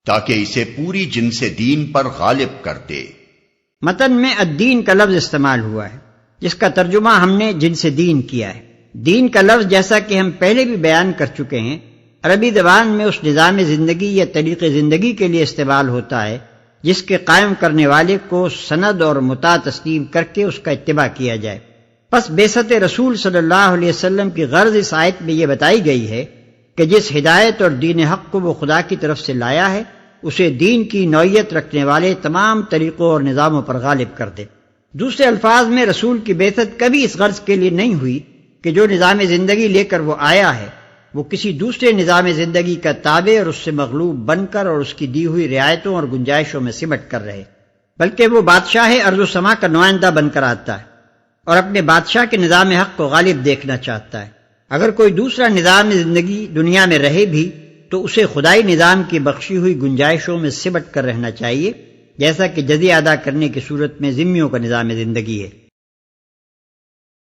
تاکہ اسے پوری جنس دین پر غالب کر دے۔ متن میں الدین کا لفظ استعمال ہوا ہے، جس کا ترجمہ ہم نے جنس دین کیا ہے۔ دین کا لفظ جیسا کہ ہم پہلے بھی بیان کر چکے ہیں، عربی زبان میں اس نظام زندگی یا طریق زندگی کے لیے استعمال ہوتا ہے جس کے قائم کرنے والے کو سند اور مطاع تسلیم کر کے اس کا اتباع کیا جائے۔ پس بعثت رسول صلی اللہ علیہ وسلم کی غرض اس آیت میں یہ بتائی گئی ہے کہ جس ہدایت اور دین حق کو وہ خدا کی طرف سے لایا ہے اسے دین کی نوعیت رکھنے والے تمام طریقوں اور نظاموں پر غالب کر دے۔ دوسرے الفاظ میں رسول کی بعثت کبھی اس غرض کے لیے نہیں ہوئی کہ جو نظام زندگی لے کر وہ آیا ہے وہ کسی دوسرے نظام زندگی کا تابع اور اس سے مغلوب بن کر اور اس کی دی ہوئی رعایتوں اور گنجائشوں میں سمٹ کر رہے، بلکہ وہ بادشاہ ارض و سما کا نمائندہ بن کر آتا ہے اور اپنے بادشاہ کے نظام حق کو غالب دیکھنا چاہتا ہے۔ اگر کوئی دوسرا نظام زندگی دنیا میں رہے بھی تو اسے خدائی نظام کی بخشی ہوئی گنجائشوں میں سمٹ کر رہنا چاہیے، جیسا کہ جزیہ ادا کرنے کی صورت میں ذمیوں کا نظام زندگی ہے۔